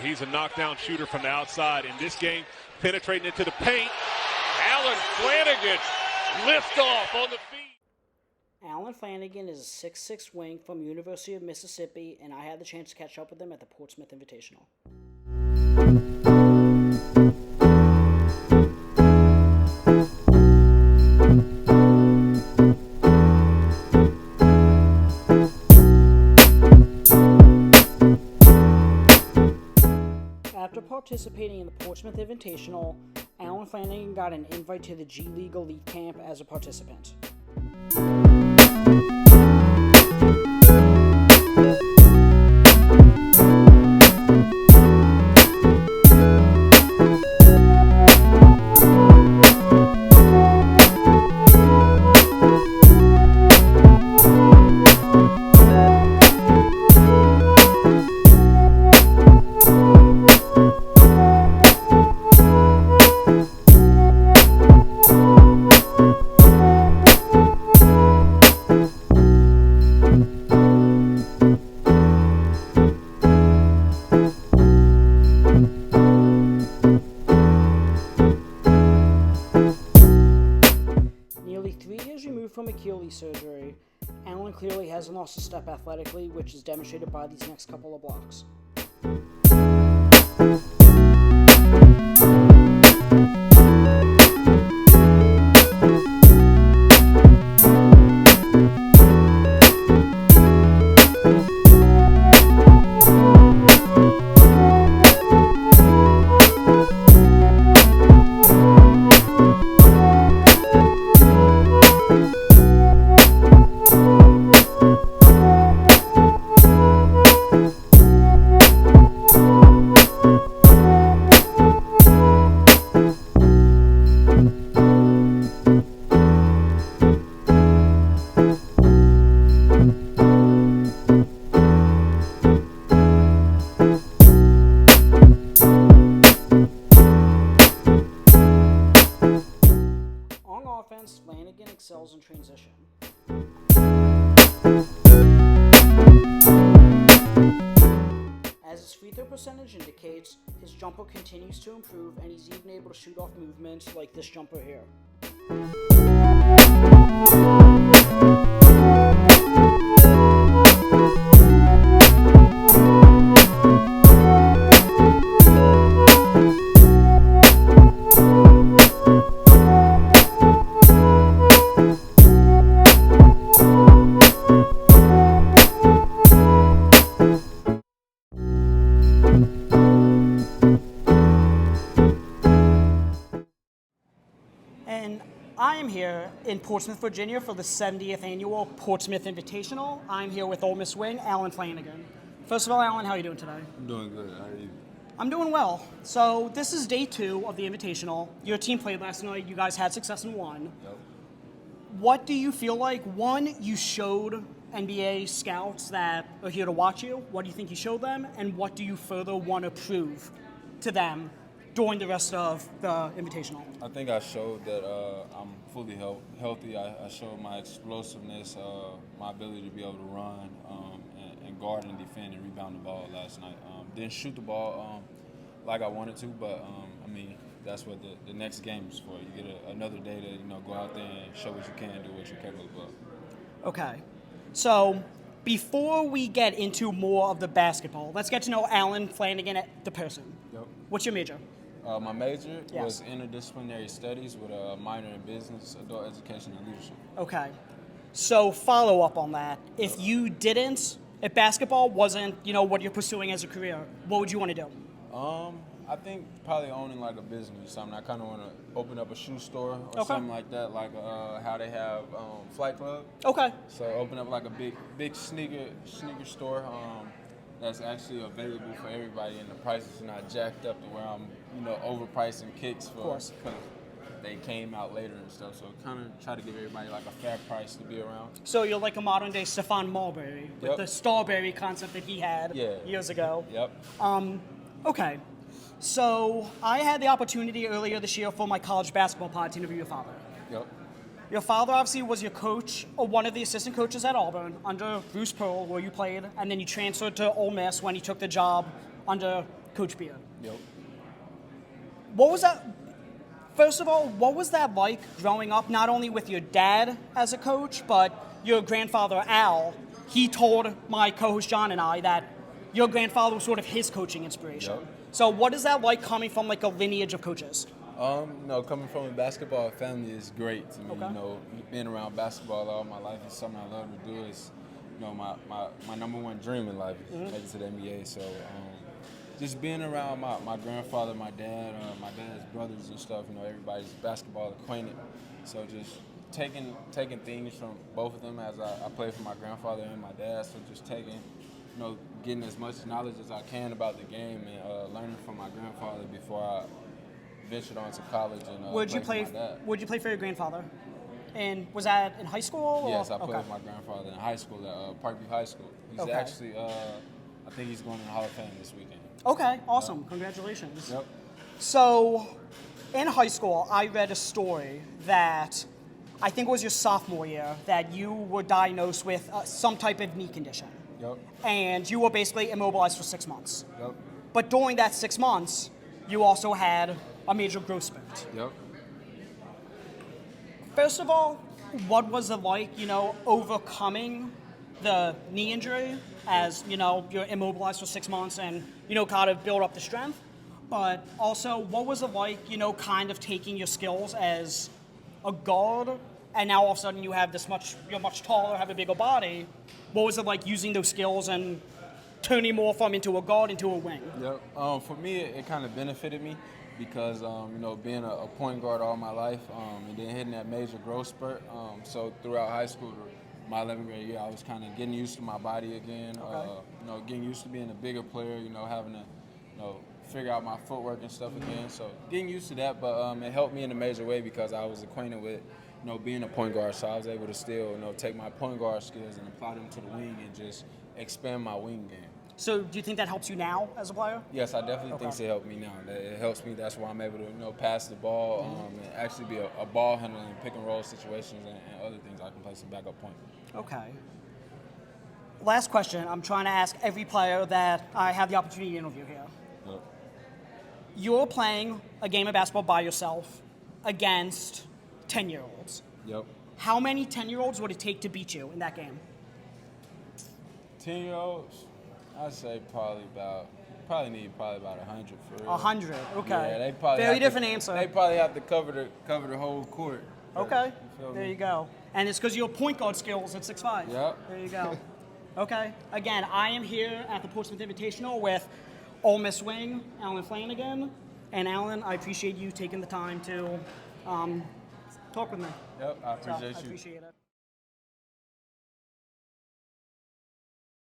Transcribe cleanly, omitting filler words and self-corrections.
He's a knockdown shooter from the outside. In this game, penetrating into the paint, Alan Flanigan lift off on the feet. Alan Flanigan is a 6'6" wing from University of Mississippi, and I had the chance to catch up with him at the Portsmouth Invitational. After participating in the Portsmouth Invitational, Alan Flanigan got an invite to the G League Elite Camp as a participant. Nearly 3 years removed from Achilles surgery, Alan clearly hasn't lost a step athletically, which is demonstrated by these next couple of blocks. Flanigan excels in transition. As his free throw percentage indicates, his jumper continues to improve, and he's even able to shoot off movements like this jumper here. And I am here in Portsmouth, Virginia for the 70th annual Portsmouth Invitational. I'm here with Ole Miss wing, Alan Flanigan. First of all, Alan, how are you doing today? I'm doing good. How are you? I'm doing well. So this is day 2 of the Invitational. Your team played last night. You guys had success and won. Yep. What do you feel like? One, you showed NBA scouts that are here to watch you. What do you think you showed them? And what do you further want to prove to them during the rest of the Invitational? I think I showed that I'm fully healthy. I showed my explosiveness, my ability to be able to run and guard and defend and rebound the ball last night. Didn't shoot the ball like I wanted to, but I mean, that's what the next game is for. You get another day to go out there and show what you can do, what you're capable of. Okay. So before we get into more of the basketball, let's get to know Alan Flanigan, the person. Yep. What's your major? My major Yes. was interdisciplinary studies with a minor in business, adult education, and leadership. Okay. So follow up on that. If you didn't, if basketball wasn't, what you're pursuing as a career, what would you want to do? I think probably owning like a business or something. I kind of want to open up a shoe store or Okay. something like that, like how they have Flight Club. Okay. So open up like a big sneaker store that's actually available for everybody, and the prices are not jacked up to where I'm overpricing kicks for course. because they came out later and stuff. So kind of try to give everybody like a fair price to be around. So you're like a modern day Stephon Marbury with Yep. the Starberry concept that he had years ago. Yep. Okay. So I had the opportunity earlier this year for my college basketball pod to interview your father. Yep. Your father obviously was your coach, or one of the assistant coaches at Auburn under Bruce Pearl, where you played, and then you transferred to Ole Miss when he took the job under Coach Beard. Yep. What was that? First of all, what was that like growing up, not only with your dad as a coach, but your grandfather, Al? He told my co-host John and I that your grandfather was sort of his coaching inspiration. Yep. So what is that like coming from like a lineage of coaches? No, coming from a basketball family is great to me. Okay. You know, being around basketball all my life is something I love to do. It's, you know, my number one dream in life is make it to the NBA. So just being around my grandfather, my dad's brothers and stuff, you know, everybody's basketball acquainted. So just taking things from both of them as I play for my grandfather and my dad. So just taking, you know, getting as much knowledge as I can about the game and learning from my grandfather before I ventured on to college and Would you play? for my dad. Would you play for your grandfather? And was that in high school? Or? Yes, I played with my grandfather in high school at Parkview High School. He's actually, I think he's going to the Hall of Fame this weekend. Okay, awesome. Congratulations. Yep. So, in high school, I read a story that I think it was your sophomore year that you were diagnosed with some type of knee condition. Yep. And you were basically immobilized for 6 months. Yep. But during that 6 months, you also had a major growth spurt. Yep. First of all, what was it like, you know, overcoming the knee injury as, you know, you're immobilized for 6 months and, you know, kind of build up the strength? But also, what was it like, you know, kind of taking your skills as a guard and now all of a sudden you have you're much taller, have a bigger body. What was it like using those skills and turning more from into a guard into a wing? Yep. For me, it kind of benefited me because, you know, being a point guard all my life and then hitting that major growth spurt. So throughout high school, my 11th grade year, I was kind of getting used to my body again, you know, getting used to being a bigger player, you know, having to, you know, figure out my footwork and stuff again. So getting used to that, but it helped me in a major way because I was acquainted with, you know, being a point guard. So I was able to still, you know, take my point guard skills and apply them to the wing and just expand my wing game. So do you think that helps you now as a player? Yes, I definitely think it helped me now. It helps me. That's why I'm able to, you know, pass the ball and actually be a ball handler in pick and roll situations and other things. I can play some backup point. Okay. Last question. I'm trying to ask every player that I have the opportunity to interview here. Yep. You're playing a game of basketball by yourself against 10-year-olds. Yep. How many 10-year-olds would it take to beat you in that game? 10-year-olds, I'd say probably about 100 for real. 100. Okay. Yeah, they probably very different answer. They probably have to cover the whole court. Okay. You There you go. And it's because your point guard skills at 6'5". Yep. There you go. Okay. Again, I am here at the Portsmouth Invitational with Ole Miss wing Alan Flanigan. And Alan, I appreciate you taking the time to talk with me. Yep, I appreciate you. I appreciate it.